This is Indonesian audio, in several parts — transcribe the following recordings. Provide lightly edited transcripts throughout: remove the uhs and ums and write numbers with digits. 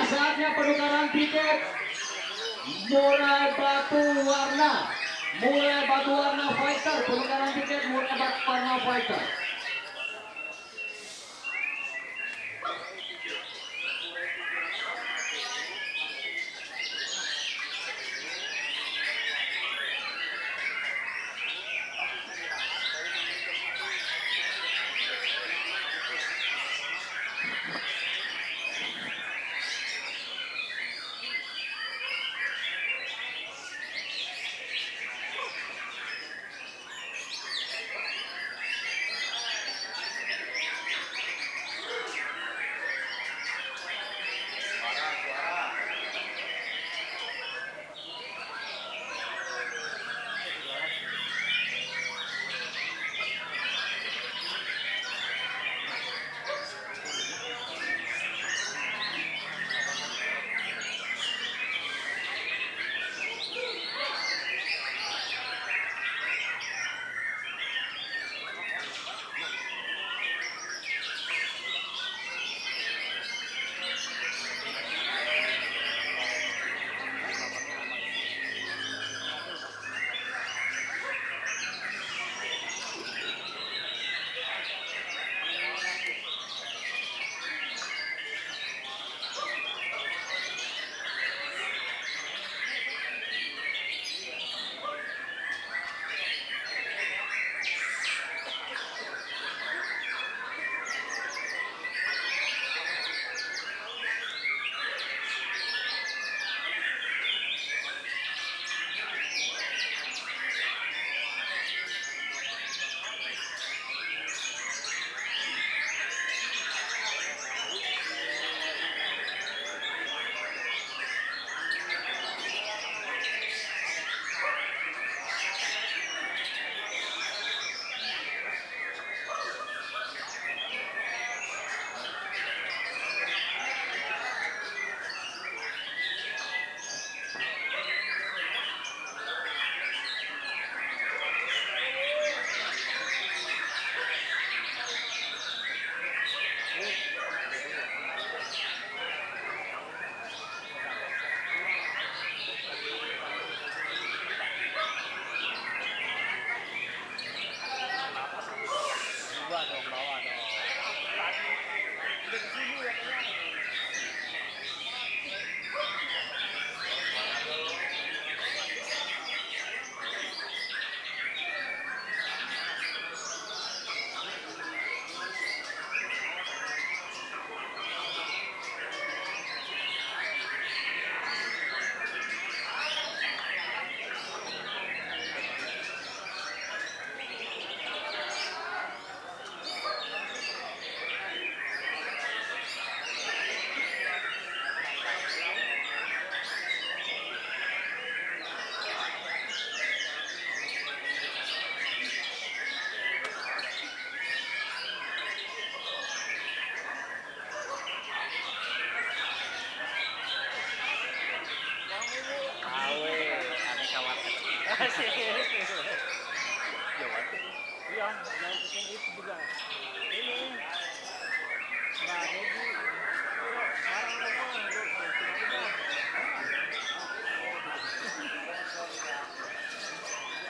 saatnya penukaran tiket mulai batu warna. Mulai batu warna fighter, penukaran tiket mulai batu warna fighter.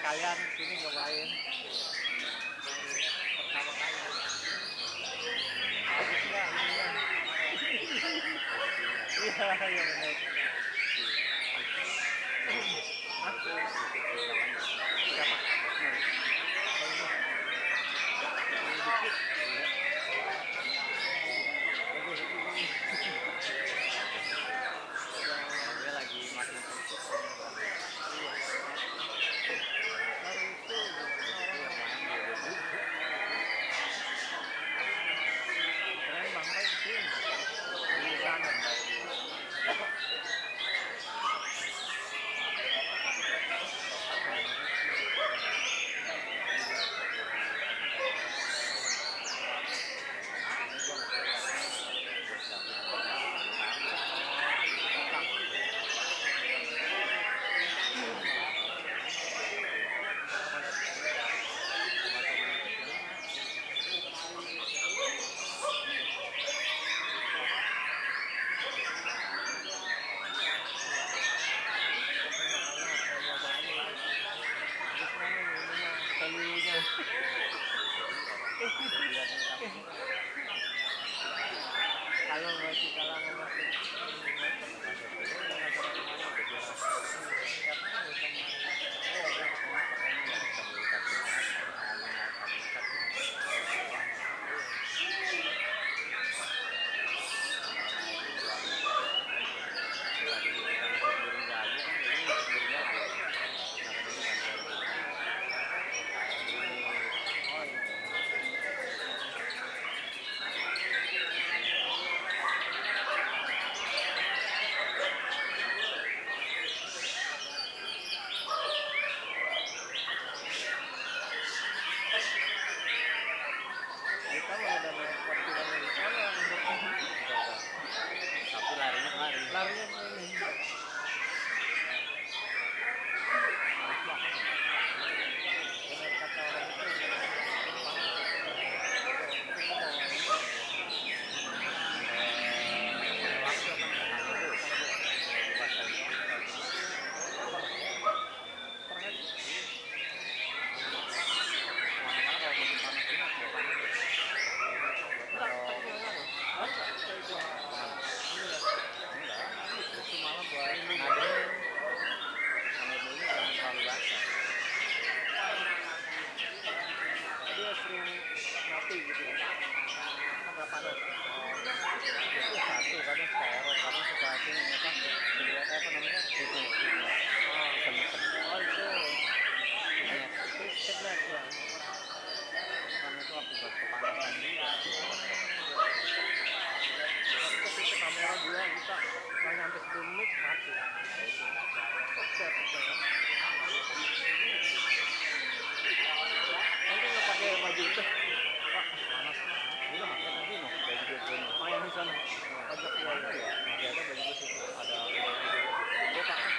Kalian sini ngapain? Pertama kali. Habis enggak ininya? Iya, iya benar. Siapa? Dia lagi makin fokus. Keren bang, baik sih. Di sana. Kalau masih kalah masuk tapi larinya kemari. Larinya kemari. Benar kata orang itu. Dia sering mati gitu ya. Kan nggak panas. Itu satu kadang steril, kadang suka sini apa? Dilihat apa namanya? Itu. Oh itu. Kidnap ya. Kan itu akibat kepanasan dia. Tapi itu kamera dia bisa nggak nyampe 10 menit mati. Set. Nanti nggak pakai baju itu, Pak. Panas. Ini nggak pakai nanti no. Baju gue main di sana. Ajak dia ya. Masih ada baju gue situ. Ada. Gue pakai.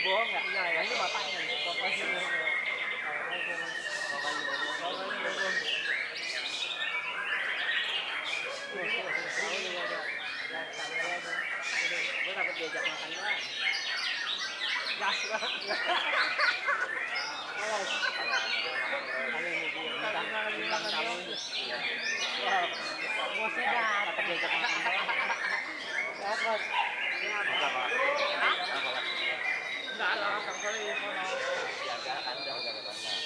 Bohong nggak? Iya, ya ini bapaknya. Bapaknya. Gue takut diajak makan doang. Gas banget. Awas. Kali ini dia bintang tamu. Bosnya takut diajak makan doang. Dapat. Enggak lah, kan kali sono. Jaga kandang jaga kandang.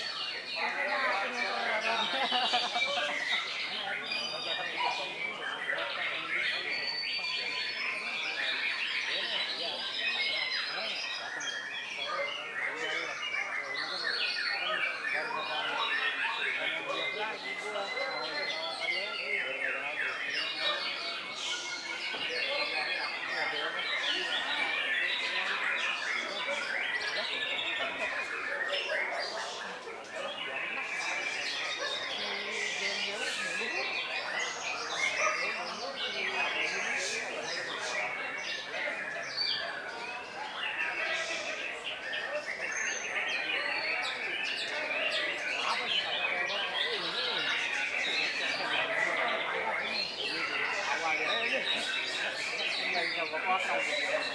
Potong.